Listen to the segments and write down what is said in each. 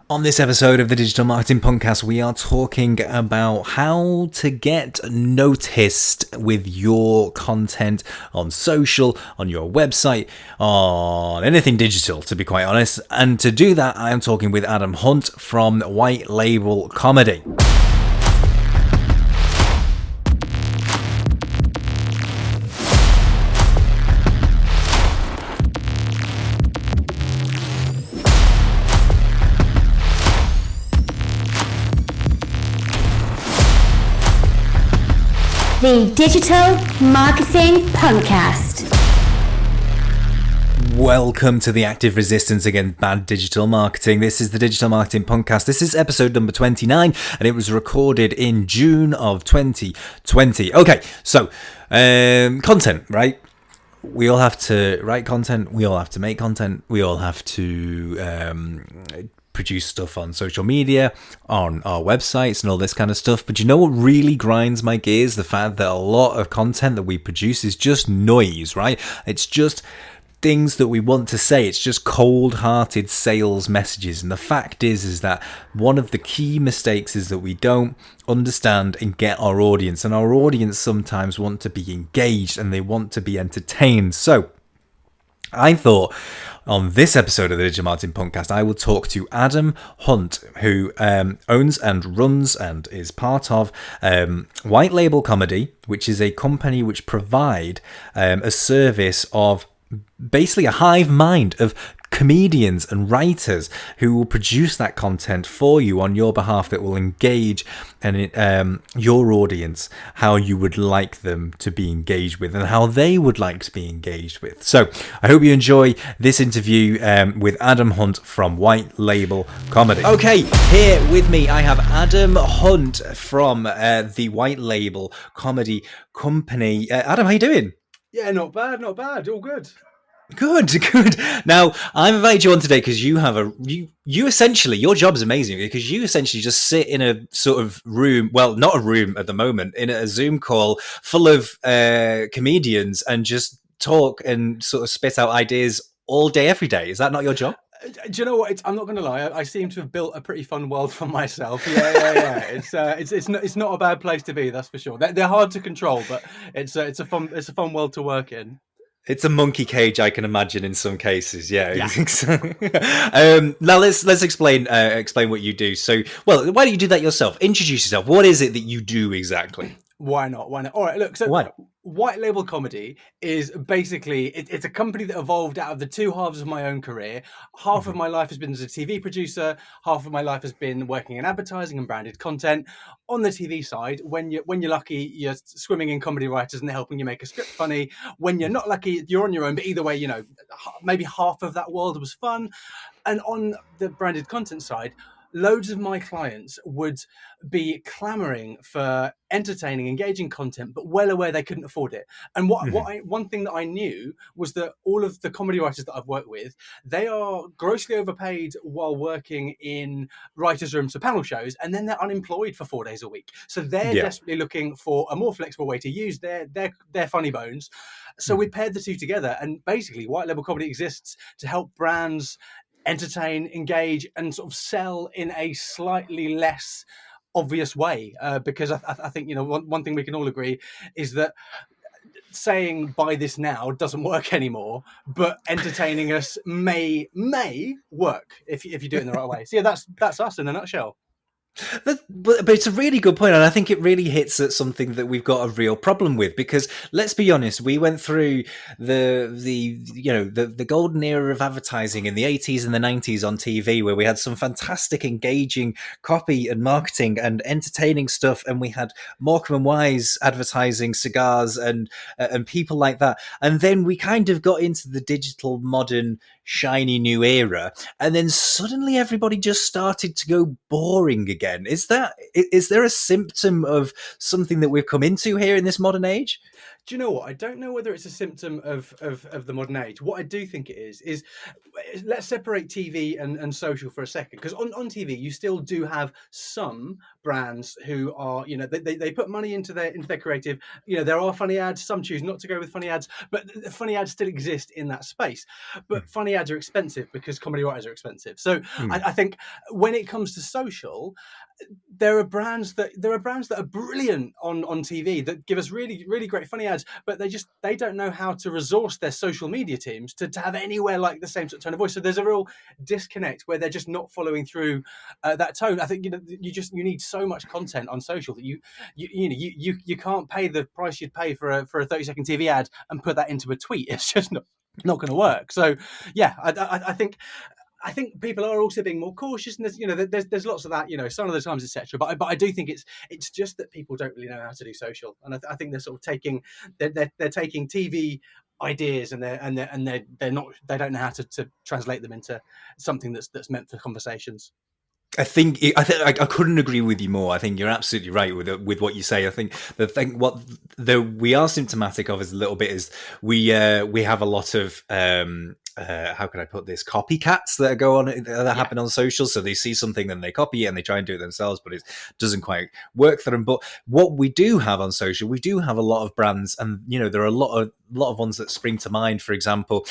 On this episode of the Digital Marketing Punkcast, we are talking about how to get noticed with your content on social, on your website, on anything digital, to be quite honest. And to do that, I am talking with Adam Hunt from White Label Comedy. The Digital Marketing Punkcast. Welcome to the active resistance against bad digital marketing. This is the Digital Marketing Punkcast. This is episode number 29, and it was recorded in June of 2020. Okay, so content, right? We all have to write content. We all have to make content. We all have to produce stuff on social media, on our websites and all this kind of stuff. But you know what really grinds my gears? The fact that a lot of content that we produce is just noise, right? It's just things that we want to say. It's just cold-hearted sales messages. And the fact is that one of the key mistakes is that we don't understand and get our audience. And our audience sometimes want to be engaged and they want to be entertained. So I thought on this episode of the Digital Marketing Punkcast, I will talk to Adam Hunt, who owns and runs and is part of White Label Comedy, which is a company which provide a service of basically a hive mind of comedians and writers who will produce that content for you on your behalf that will engage and your audience how you would like them to be engaged with and how they would like to be engaged with. So I hope you enjoy this interview with Adam Hunt from White Label Comedy. Okay, here with me I have Adam Hunt from the White Label Comedy Company. Adam, how you doing? Yeah, not bad, all good. Good. Now, I've invited you on today because you have you essentially, your job is amazing because you essentially just sit in a sort of room, well, not a room at the moment, in a Zoom call full of comedians and just talk and sort of spit out ideas all day, every day. Is that not your job? Do you know what? I'm not going to lie. I seem to have built a pretty fun world for myself. Yeah. It's not a bad place to be. That's for sure. They're hard to control, but it's a fun world to work in. It's a monkey cage, I can imagine, in some cases. Yeah. Now let's explain what you do. So, well, why don't you do that yourself? Introduce yourself. What is it that you do exactly? Why not? All right, look. So, why not? White Label Comedy is basically it's a company that evolved out of the two halves of my own career. Half of my life has been as a TV producer. Half of my life has been working in advertising and branded content. On the TV side, when you're lucky, you're swimming in comedy writers and they're helping you make a script funny. When you're not lucky, you're on your own. But either way, maybe half of that world was fun. And on the branded content side, loads of my clients would be clamoring for entertaining, engaging content, but well aware they couldn't afford it. And one thing that I knew was that all of the comedy writers that I've worked with, they are grossly overpaid while working in writers' rooms for panel shows, and then they're unemployed for 4 days a week. So they're desperately looking for a more flexible way to use their funny bones. So we paired the two together, and basically White Label Comedy exists to help brands entertain, engage, and sort of sell in a slightly less obvious way. Because I think one thing we can all agree is that saying buy this now doesn't work anymore, but entertaining us may work if you do it in the right way. So yeah, that's us in a nutshell. But it's a really good point, and I think it really hits at something that we've got a real problem with. Because let's be honest, we went through the golden era of advertising in the 80s and the 90s on TV, where we had some fantastic, engaging copy and marketing and entertaining stuff, and we had Morecambe and Wise advertising cigars and people like that. And then we kind of got into the digital, modern, shiny new era, and then suddenly everybody just started to go boring again. Is there a symptom of something that we've come into here in this modern age? Do you know what? I don't know whether it's a symptom of the modern age. What I do think it is let's separate TV and social for a second, because on TV you still do have some brands who are, they put money into their creative. There are funny ads. Some choose not to go with funny ads, but the funny ads still exist in that space. But funny ads are expensive because comedy writers are expensive. So I think when it comes to social, there are brands that are brilliant on TV that give us really, really great funny ads, but they don't know how to resource their social media teams to have anywhere like the same sort of tone of voice. So there's a real disconnect where they're just not following through that tone. I think you need so much content on social that you can't pay the price you'd pay for a 30-second TV ad and put that into a tweet. It's just not going to work. So yeah, I think people are also being more cautious, and there's lots of that, some of the times, etc. But I do think it's just that people don't really know how to do social, and I think they're sort of taking they're taking TV ideas and they don't know how to translate them into something that's meant for conversations. I think I couldn't agree with you more. I think you're absolutely right with what you say. I think what we are symptomatic of is a little bit is we have a lot of how can I put this, copycats that go on that happen on social. So they see something, then they copy it and they try and do it themselves, but it doesn't quite work for them. But what we do have on social, we do have a lot of brands, and there are a lot of ones that spring to mind. For example,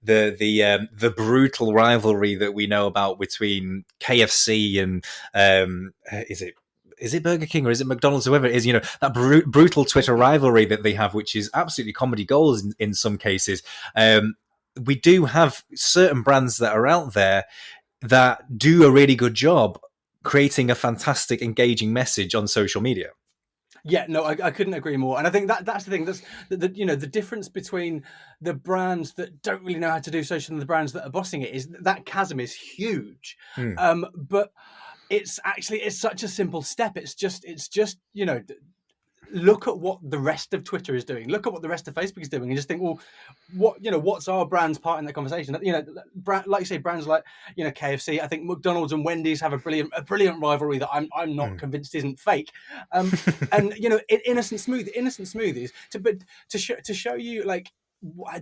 the brutal rivalry that we know about between KFC and is it Burger King or is it McDonald's, whoever it is, that brutal Twitter rivalry that they have, which is absolutely comedy gold in some cases. We do have certain brands that are out there that do a really good job creating a fantastic, engaging message on social media. Yeah, no, I couldn't agree more. And I think that's the thing. That's the difference between the brands that don't really know how to do social and the brands that are bossing it is that chasm is huge. But it's such a simple step. It's just look at what the rest of Twitter is doing. Look at what the rest of Facebook is doing, and just think, well, what's our brand's part in that conversation? Like you say, brands like KFC. I think McDonald's and Wendy's have a brilliant rivalry that I'm not convinced isn't fake. And innocent smoothies to show you like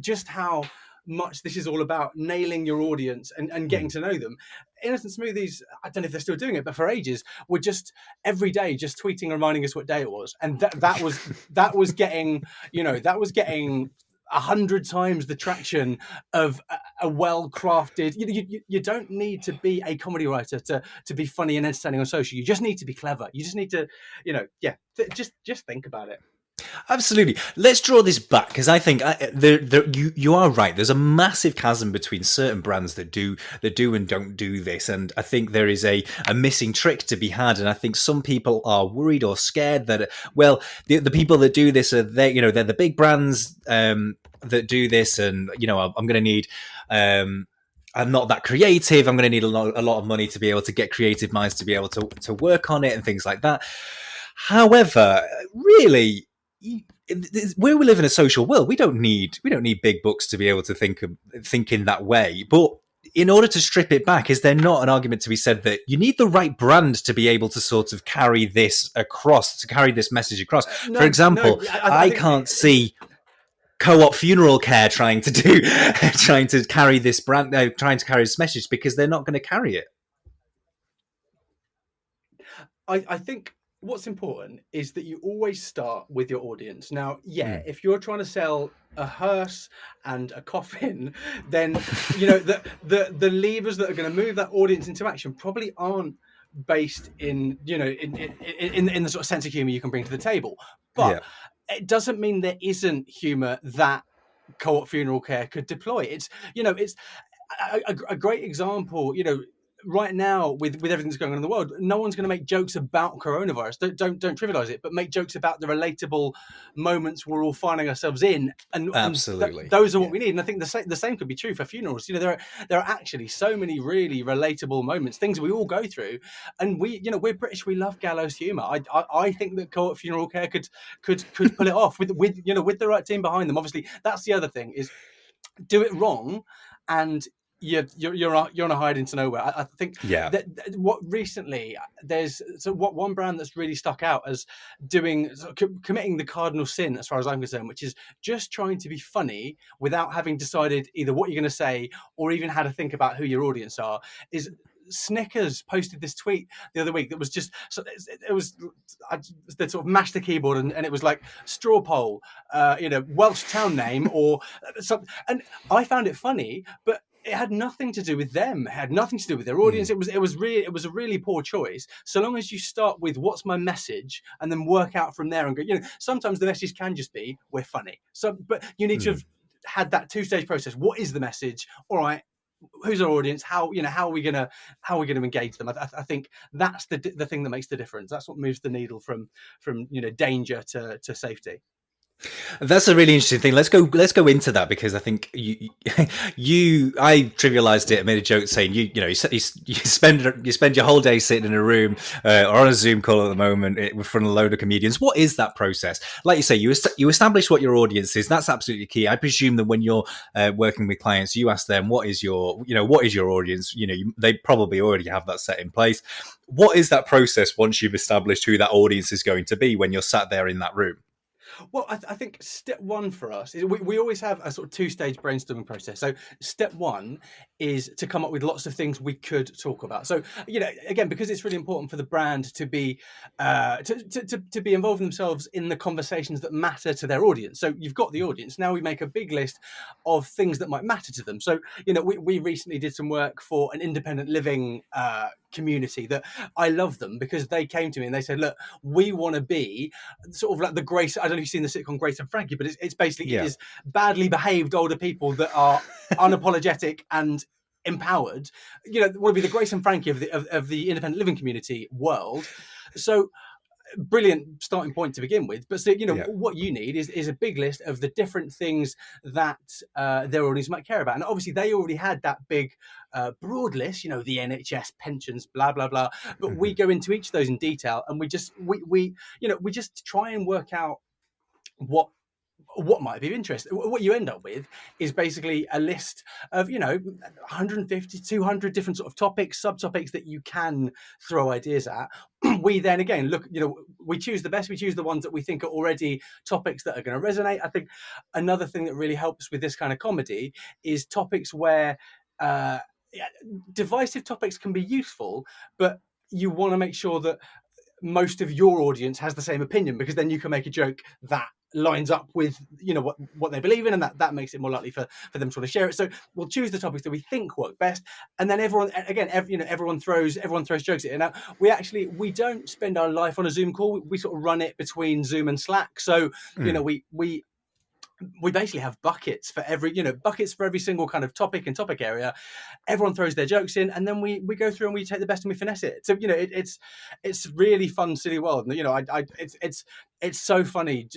just how much this is all about nailing your audience and getting to know them. Innocent Smoothies, I don't know if they're still doing it, but for ages were just every day just tweeting, reminding us what day it was, and that was getting 100 times the traction of a well-crafted. You don't need to be a comedy writer to be funny and entertaining on social. You just need to be clever. You just need to, just think about it. Absolutely. Let's draw this back, because I think you are right. There's a massive chasm between certain brands that do and don't do this, and I think there is a missing trick to be had. And I think some people are worried or scared that the people that do this are they're the big brands that do this, and I'm going to need. I'm not that creative. I'm going to need a lot of money to be able to get creative minds to be able to work on it and things like that. However, really, where we live in a social world, we don't need big bucks to be able to think in that way. But in order to strip it back, is there not an argument to be said that you need the right brand to be able to sort of carry this message across? For example, I can't see Co-op Funeral Care trying to carry this brand, trying to carry this message, because they're not going to carry it. I think what's important is that you always start with your audience. Now, if you're trying to sell a hearse and a coffin, then the levers that are going to move that audience into action probably aren't based in the sort of sense of humor you can bring to the table. But it doesn't mean there isn't humor that Co-op Funeral Care could deploy. It's a great example. Right now, with everything that's going on in the world, no one's going to make jokes about coronavirus. Don't trivialize it, but make jokes about the relatable moments we're all finding ourselves in. And absolutely, those are what we need. And I think the same could be true for funerals. There are actually so many really relatable moments, things we all go through. And we're British. We love gallows humor. I think that Co-op Funeral Care could pull it off with the right team behind them. Obviously, that's the other thing is do it wrong, and you're on a hide into nowhere. I think Yeah. that what recently what one brand that's really stuck out as doing committing the cardinal sin as far as I'm concerned, which is just trying to be funny without having decided either what you're going to say or even how to think about who your audience are, is Snickers posted this tweet the other week that was just so it was they sort of mashed the keyboard and it was like straw poll, Welsh town name or something, and I found it funny, but it had nothing to do with them. It had nothing to do with their audience. It was a really poor choice. So long as you start with what's my message and then work out from there and go, sometimes the message can just be we're funny. So, but you need to have had that two-stage process. What is the message? All right, who's our audience? How are we gonna engage them? I think that's the thing that makes the difference. That's what moves the needle from danger to safety. That's a really interesting thing. Let's go into that, because I think I trivialized it. I made a joke saying you spend your whole day sitting in a room or on a Zoom call at the moment in front of a load of comedians. What is that process? Like you say, you establish what your audience is. That's absolutely key. I presume that when you're working with clients, you ask them what is your audience. They probably already have that set in place. What is that process once you've established who that audience is going to be when you're sat there in that room? Well, I think step one for us is we always have a sort of two-stage brainstorming process. So step one is to come up with lots of things we could talk about. So, again, because it's really important for the brand to be to be involving themselves in the conversations that matter to their audience. So you've got the audience. Now we make a big list of things that might matter to them. So, we recently did some work for an independent living community that I love them because they came to me and they said, look, we want to be sort of like the Grace. I don't know if you've seen the sitcom Grace and Frankie, but it's basically it is badly behaved older people that are unapologetic and empowered. Want to be the Grace and Frankie of the independent living community world. So brilliant starting point to begin with, but so what you need is a big list of the different things that their audience might care about, and obviously they already had that big broad list, the NHS, pensions, blah blah blah, but we go into each of those in detail, and we just try and work out what might be of interest. What you end up with is basically a list of 150 200 different sort of topics, subtopics that you can throw ideas at. We then again look, we choose the best, we choose the ones that we think are already topics that are going to resonate. I think another thing that really helps with this kind of comedy is topics where divisive topics can be useful, but you want to make sure that most of your audience has the same opinion, because then you can make a joke that lines up with what they believe in, and that makes it more likely for them to want to share it. So we'll choose the topics that we think work best, and then everyone throws jokes at it. Now we don't spend our life on a Zoom call. We sort of run it between Zoom and Slack. So we basically have buckets for every single kind of topic and topic area. Everyone throws their jokes in, and then we go through and we take the best and we finesse it. So it's really fun, silly world. And it's so funny.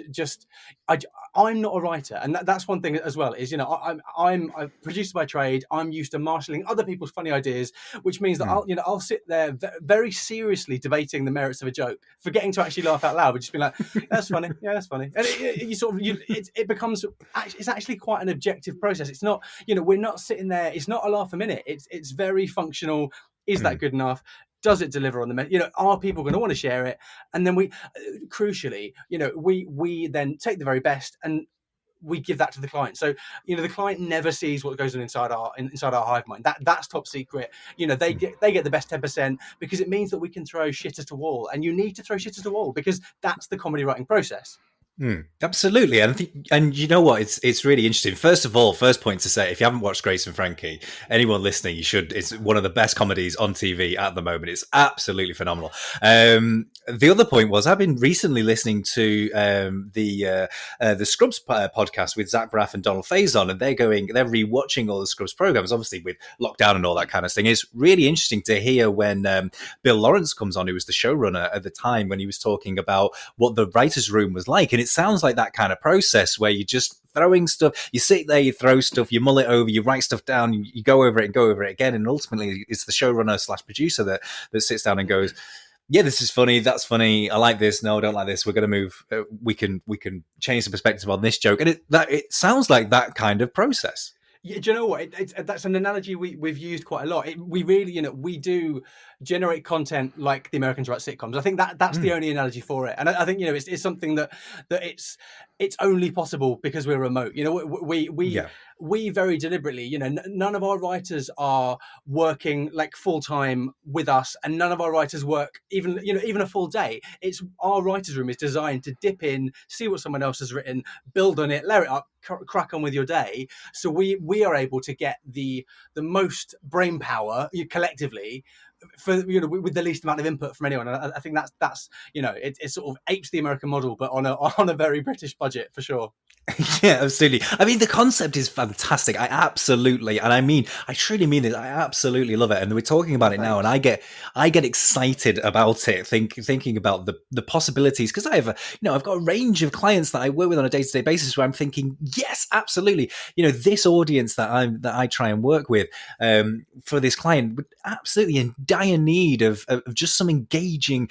I'm not a writer, and that's one thing as well. Is I'm a producer by trade. I'm used to marshalling other people's funny ideas, which means that I'll sit there very seriously debating the merits of a joke, forgetting to actually laugh out loud, but just being like, "That's funny, yeah, that's funny." And it becomes it's actually quite an objective process. It's not we're not sitting there. It's not a laugh a minute. It's very functional. Is that good enough? Does it deliver on the are people going to want to share it? And then we crucially we then take the very best and we give that to the client. So the client never sees what goes on inside our hive mind. That's top secret. They get the best 10%, because it means that we can throw shit at a wall, and you need to throw shit at a wall because that's the comedy writing process. Absolutely, and you know what? It's really interesting. First of all, first point to say, if you haven't watched Grace and Frankie, anyone listening, you should. It's one of the best comedies on TV at the moment. It's absolutely phenomenal. The other point was, I've been recently listening to the Scrubs podcast with Zach Braff and Donald Faison, and they're rewatching all the Scrubs programs, obviously with lockdown and all that kind of thing. It's really interesting to hear when Bill Lawrence comes on, who was the showrunner at the time, when he was talking about what the writers' room was like. And it sounds like that kind of process where you're just throwing stuff, you sit there, you throw stuff, you mull it over, you write stuff down, you go over it and go over it again. And ultimately it's the showrunner / producer that sits down and goes, yeah, this is funny, that's funny, I like this, no, I don't like this, we're going to move, we can change the perspective on this joke. And it sounds like that kind of process. Yeah, do you know what? That's an analogy we've used quite a lot. We really, we do generate content like the Americans write sitcoms. I think that's the only analogy for it. And I think, it's something that it's only possible because we're remote. Yeah. We very deliberately, none of our writers are working like full time with us, and none of our writers work even a full day. It's our writers' room is designed to dip in, see what someone else has written, build on it, layer it up, crack on with your day. So we are able to get the most brain power collectively for with the least amount of input from anyone. And I think that's it sort of apes the American model, but on a very British budget for sure. Yeah, absolutely. I mean, the concept is fantastic. I truly mean it. I absolutely love it. And we're talking about it now, and I get excited about it, thinking about the possibilities, because I've got a range of clients that I work with on a day-to-day basis where I'm thinking, yes, absolutely. This audience that I try and work with for this client would absolutely in dire need of just some engaging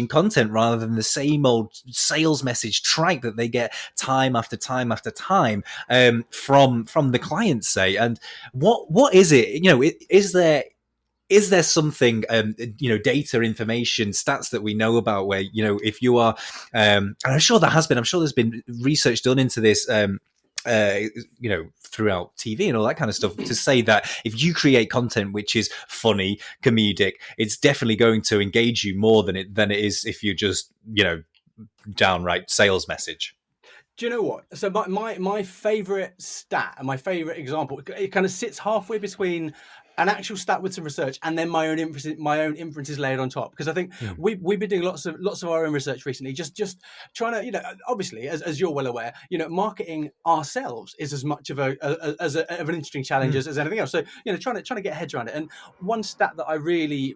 content rather than the same old sales message tripe that they get time after time after time from the clients, say. And what is it? Is there something, data, information, stats that we know about where, if you are, and I'm sure there's been research done into this, throughout TV and all that kind of stuff, to say that if you create content which is funny, comedic, it's definitely going to engage you more than it is if you just, downright sales message. Do you know what? So my favorite stat and my favorite example, it kind of sits halfway between an actual stat with some research and then my own inferences layered on top. Because I think we've been doing lots of our own research recently, just trying to, obviously, as you're well aware, marketing ourselves is as much of an interesting challenge as anything else. So trying to get heads around it. And one stat that I really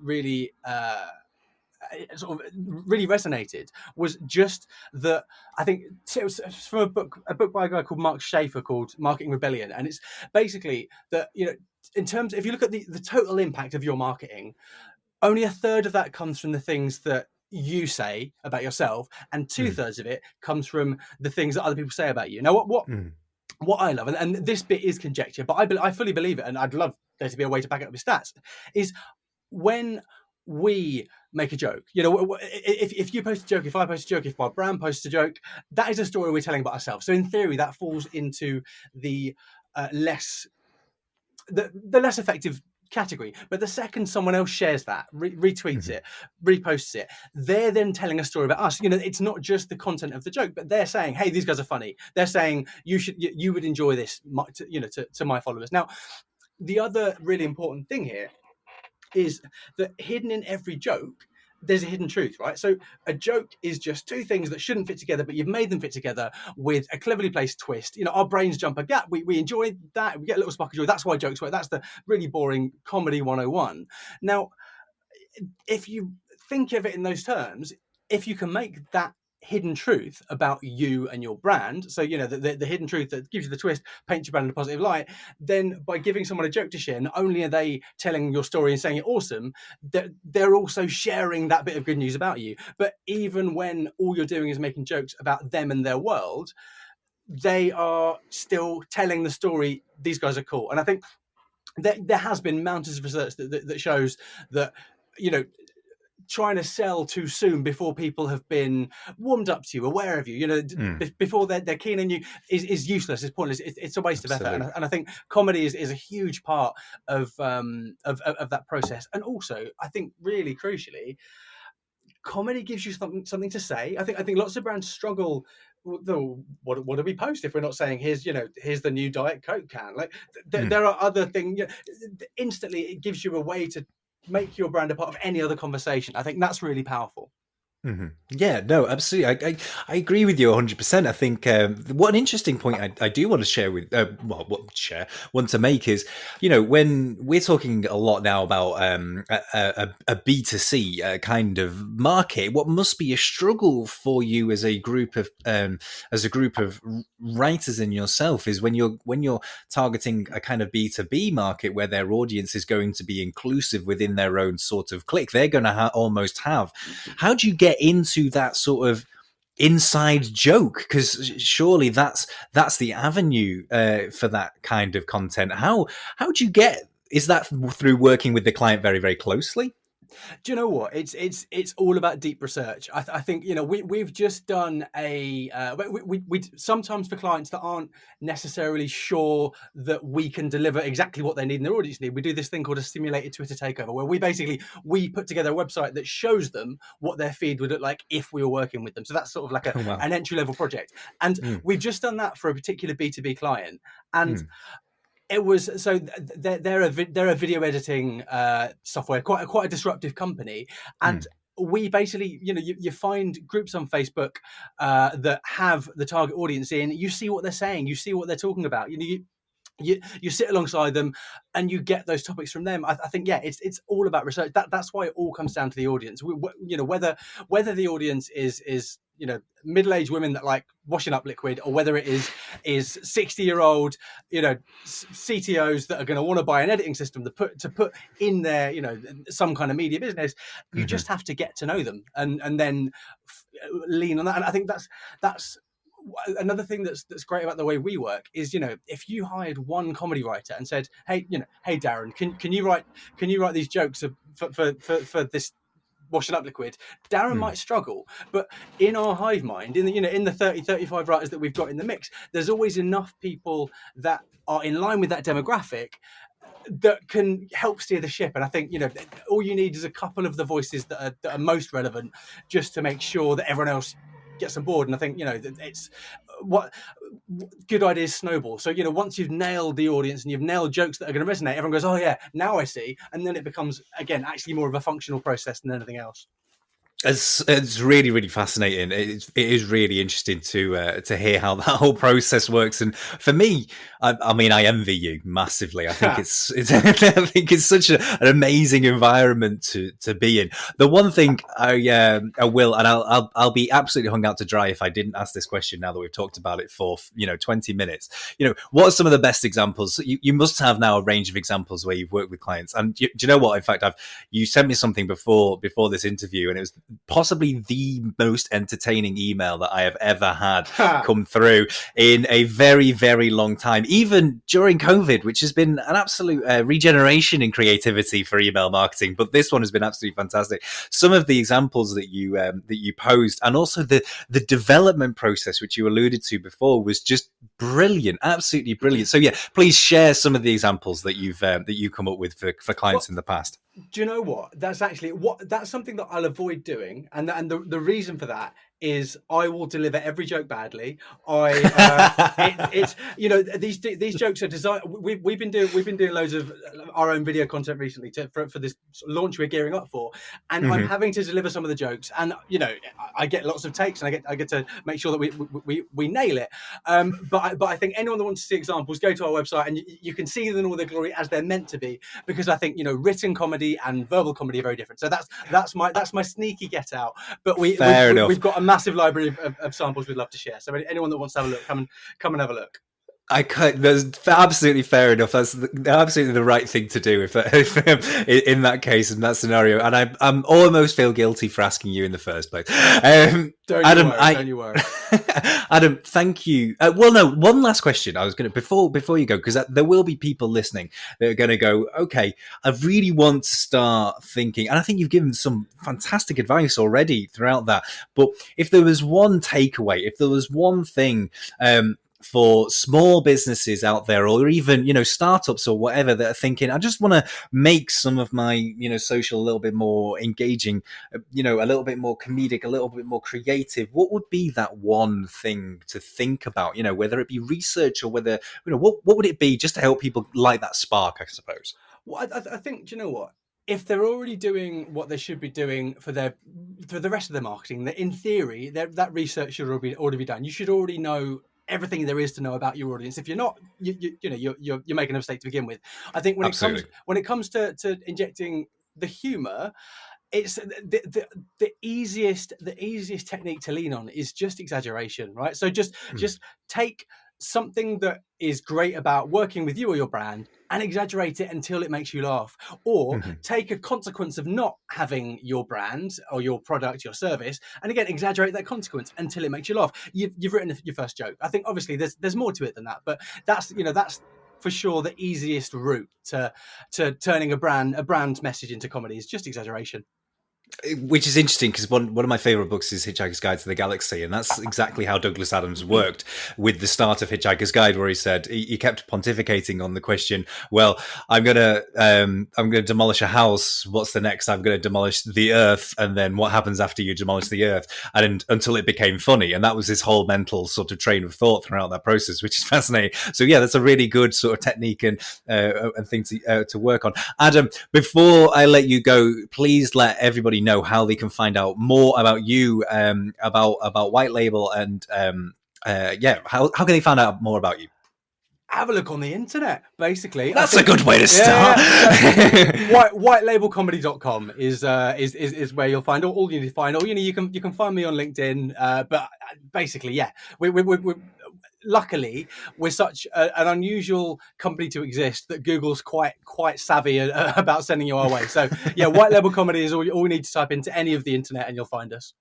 sort of really resonated was just that I think it was from a book by a guy called Mark Schaefer called Marketing Rebellion, and it's basically that in terms, if you look at the total impact of your marketing, only a third of that comes from the things that you say about yourself, and 2/3 of it comes from the things that other people say about you. Now, what I love, and this bit is conjecture, but I fully believe it, and I'd love there to be a way to back it up with stats, is when we make a joke. If you post a joke, if I post a joke, if my brand posts a joke, that is a story we're telling about ourselves. So in theory, that falls into the less effective category. But the second someone else shares that, retweets it, reposts it, they're then telling a story about us. It's not just the content of the joke, but they're saying, hey, these guys are funny. They're saying you would enjoy this, to my followers. Now, the other really important thing here is that hidden in every joke, there's a hidden truth, right? So a joke is just two things that shouldn't fit together, but you've made them fit together with a cleverly placed twist. Our brains jump a gap. We enjoy that. We get a little spark of joy. That's why jokes work. That's the really boring comedy 101. Now, if you think of it in those terms, if you can make that hidden truth about you and your brand, so the hidden truth that gives you the twist, paints your brand in a positive light, then by giving someone a joke to share, not only are they telling your story and saying it awesome, they're also sharing that bit of good news about you. But even when all you're doing is making jokes about them and their world, they are still telling the story, these guys are cool. And I think there has been mountains of research that shows that trying to sell too soon before people have been warmed up to you, aware of you, before they're keen on you is useless. It's pointless. It's a waste of effort. And I think comedy is a huge part of that process. And also, I think really crucially, comedy gives you something to say. I think lots of brands struggle. What do we post if we're not saying here's the new Diet Coke can? Like there are other things. Instantly, it gives you a way to make your brand a part of any other conversation. I think that's really powerful. Yeah, no, absolutely. I agree with you 100%. I think what an interesting point I do want to share with, want to make is, when we're talking a lot now about a B2C kind of market, what must be a struggle for you as a group of writers and yourself is when you're targeting a kind of B2B market where their audience is going to be inclusive within their own sort of clique. They're going to almost have. How do you get into that sort of inside joke, because surely that's the avenue for that kind of content. How do you get? Is that through working with the client very, very closely? Do you know what? It's all about deep research. I think we've just done a we sometimes for clients that aren't necessarily sure that we can deliver exactly what they need and their audience need. We do this thing called a simulated Twitter takeover, where we put together a website that shows them what their feed would look like if we were working with them. So that's sort of like Oh, wow. an entry level project, and we've just done that for a particular B2B client, and it was they're a video editing software, quite a disruptive company, and we basically, you find groups on Facebook that have the target audience in. You see what they're saying, you see what they're talking about. You sit alongside them and you get those topics from them. I think it's all about research. That's why it all comes down to the audience. Whether the audience is middle-aged women that like washing up liquid, or whether it is 60-year-old CTOs that are going to want to buy an editing system to put in their some kind of media business. You just have to get to know them and then lean on that. And I think that's another thing that's great about the way we work is, if you hired one comedy writer and said, hey Darren, can you write these jokes for this washing up liquid, Darren might struggle. But in our hive mind, in the 35 writers that we've got in the mix, there's always enough people that are in line with that demographic that can help steer the ship. And I think all you need is a couple of the voices that are most relevant, just to make sure that everyone else gets on board. And I think it's what good ideas snowball. So once you've nailed the audience and you've nailed jokes that are going to resonate, everyone goes, oh yeah, now I see. And then it becomes, again, actually more of a functional process than anything else. It's really, really fascinating. It is really interesting to hear how that whole process works. And for me, I mean, I envy you massively. I think it's I think it's such an amazing environment to be in. The one thing I will, and I'll be absolutely hung out to dry if I didn't ask this question. Now that we've talked about it for 20 minutes, what are some of the best examples? You must have now a range of examples where you've worked with clients. And do you know what? In fact, you sent me something before this interview, and it was possibly the most entertaining email that I have ever had come through in a very, very long time, even during COVID, which has been an absolute regeneration in creativity for email marketing. But this one has been absolutely fantastic. Some of the examples that you posed, and also the development process, which you alluded to before, was just brilliant, absolutely brilliant. So yeah, please share some of the examples that you've come up with for clients in the past. Do you know what? That's something that I'll avoid doing, and the reason for that is I will deliver every joke badly. These jokes are designed. We've been doing loads of our own video content recently for this launch we're gearing up for, and I'm having to deliver some of the jokes, and I get lots of takes, and I get to make sure that we nail it. But I think anyone that wants to see examples, go to our website, and you can see them in all their glory as they're meant to be, because I think written comedy and verbal comedy are very different. So that's my sneaky get out. But we've got a massive library of samples we'd love to share. So anyone that wants to have a look, come and have a look. That's absolutely fair enough. That's absolutely the right thing to do if in that case, in that scenario. And I'm almost feel guilty for asking you in the first place. Don't you worry. Adam, thank you. Well, no, one last question. I was going to, before you go, because there will be people listening that are going to go, okay, I really want to start thinking, and I think you've given some fantastic advice already throughout that. But if there was one takeaway, if there was one thing, for small businesses out there, or even startups or whatever, that are thinking, I just want to make some of my social a little bit more engaging, a little bit more comedic, a little bit more creative, what would be that one thing to think about, whether it be research or whether what would it be, just to help people light that spark, I suppose? Well, I think, do you know what, if they're already doing what they should be doing for the rest of their marketing, that in theory that research should already be done. You should already know everything there is to know about your audience. If you're not, you're making a mistake to begin with. I think when it comes to injecting the humor, it's the easiest technique to lean on is just exaggeration, right? So just take something that is great about working with you or your brand and exaggerate it until it makes you laugh, or take a consequence of not having your brand or your product, your service, and again exaggerate that consequence until it makes you laugh. You've written your first joke. I think obviously there's more to it than that, but that's for sure the easiest route to turning a brand message into comedy is just exaggeration. Which is interesting because one of my favorite books is Hitchhiker's Guide to the Galaxy, and that's exactly how Douglas Adams worked with the start of Hitchhiker's Guide, where he said he kept pontificating on the question, well, I'm gonna demolish a house, what's the next? I'm gonna demolish the earth, and then what happens after you demolish the earth? And until it became funny, and that was his whole mental sort of train of thought throughout that process, which is fascinating. So yeah, that's a really good sort of technique and thing to work on. Adam, before I let you go, please let everybody know how they can find out more about you, about White Label, and how can they find out more about you? Have a look on the internet, basically. That's a good way to start. Whitelabelcomedy.com is where you'll find all you need to find. Or you can find me on LinkedIn, but basically, yeah, we luckily we're such an unusual company to exist that Google's quite savvy about sending you our way. So yeah, White Label Comedy is all you need to type into any of the internet and you'll find us.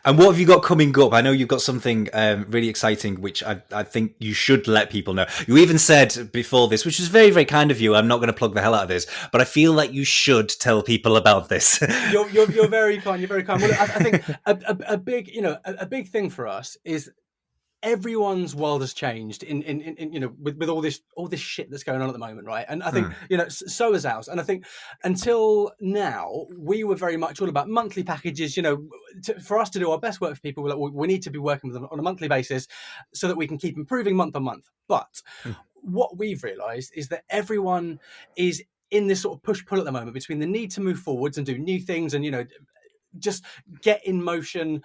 And what have you got coming up? I know you've got something really exciting, which I think you should let people know. You even said before this, which is very, very kind of you. I'm not going to plug the hell out of this, but I feel like you should tell people about this. You're very kind. You're very kind. Well, I think a big thing for us is everyone's world has changed in with all this shit that's going on at the moment, right? And I think so is ours. And I think until now we were very much all about monthly packages. For us to do our best work for people, we need to be working with them on a monthly basis so that we can keep improving month on month. But what we've realized is that everyone is in this sort of push-pull at the moment between the need to move forwards and do new things and just get in motion,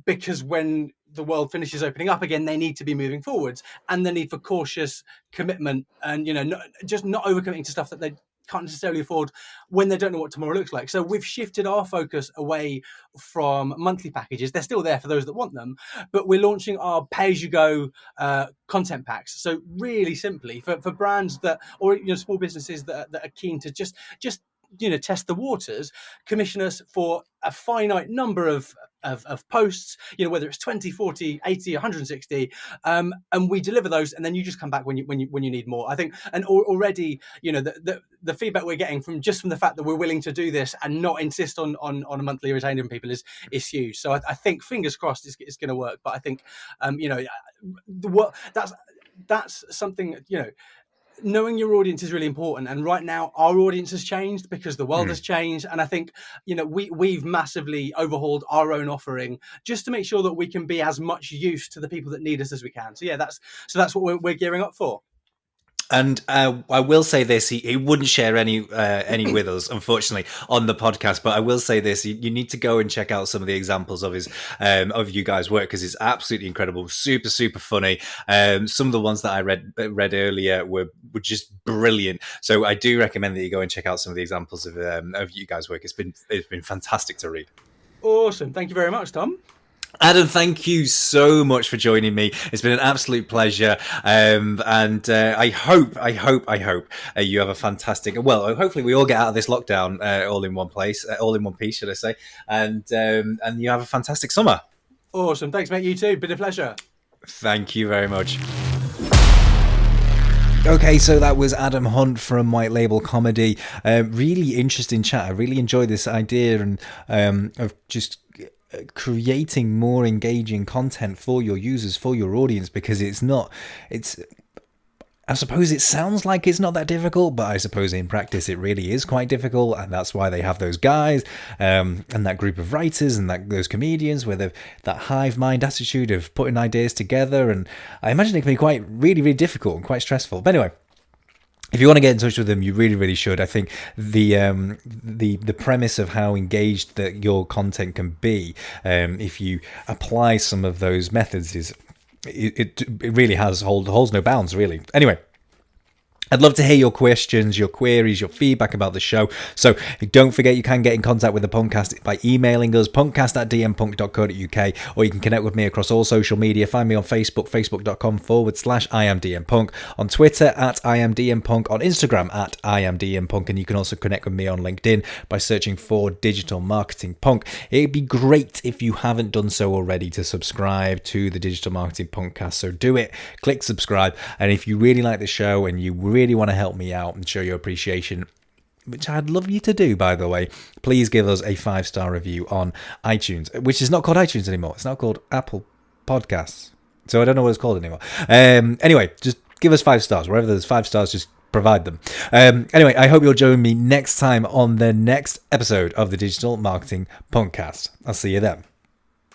because when the world finishes opening up again, they need to be moving forwards, and the need for cautious commitment and not overcommitting to stuff that they can't necessarily afford when they don't know what tomorrow looks like. So we've shifted our focus away from monthly packages. They're still there for those that want them, but we're launching our pay-as-you-go content packs. So really simply for brands that, or small businesses that are keen to just test the waters, commission us for a finite number of posts, whether it's 20, 40, 80, 160, and we deliver those, and then you just come back when you need more. I think, and already, the feedback we're getting from the fact that we're willing to do this and not insist on a monthly retainer from people is huge. So I think fingers crossed it's going to work. But I think, that's something, knowing your audience is really important. And right now our audience has changed because the world has changed. And I think, we've massively overhauled our own offering just to make sure that we can be as much use to the people that need us as we can. So yeah, that's what we're gearing up for. And I will say this: he wouldn't share any with us, unfortunately, on the podcast. But I will say this: you need to go and check out some of the examples of his of you guys' work, because it's absolutely incredible, super funny. Some of the ones that I read earlier were just brilliant. So I do recommend that you go and check out some of the examples of you guys' work. It's been fantastic to read. Awesome! Thank you very much, Tom. Adam, thank you so much for joining me. It's been an absolute pleasure. And I hope you have a fantastic, hopefully we all get out of this lockdown all in one piece, should I say. And you have a fantastic summer. Awesome. Thanks, mate. You too. Been a pleasure. Thank you very much. Okay, so that was Adam Hunt from White Label Comedy. Really interesting chat. I really enjoyed this idea and of just creating more engaging content for your users, for your audience, because I suppose it sounds like it's not that difficult, but I suppose in practice it really is quite difficult, and that's why they have those guys and that group of writers and those comedians with that hive mind attitude of putting ideas together, and I imagine it can be really, really difficult and quite stressful. But anyway, if you want to get in touch with them, you really, really should. I think the premise of how engaged that your content can be, if you apply some of those methods, is it really holds no bounds, really. Anyway, I'd love to hear your questions, your queries, your feedback about the show. So don't forget, you can get in contact with the Punkcast by emailing us, punkcast@dmpunk.co.uk, or you can connect with me across all social media. Find me on Facebook, facebook.com/IamDMPunk, on Twitter @IamDMPunk, on Instagram @IamDMPunk, and you can also connect with me on LinkedIn by searching for Digital Marketing Punk. It'd be great if you haven't done so already to subscribe to the Digital Marketing Punkcast. So do it, click subscribe, and if you really like the show and you really want to help me out and show your appreciation, which I'd love you to do, by the way, please give us a 5-star review on iTunes, which is not called iTunes anymore. It's now called Apple Podcasts. So I don't know what it's called anymore. Anyway, just give us 5 stars. Wherever there's 5 stars, just provide them. Anyway, I hope you'll join me next time on the next episode of the Digital Marketing Punkcast. I'll see you then.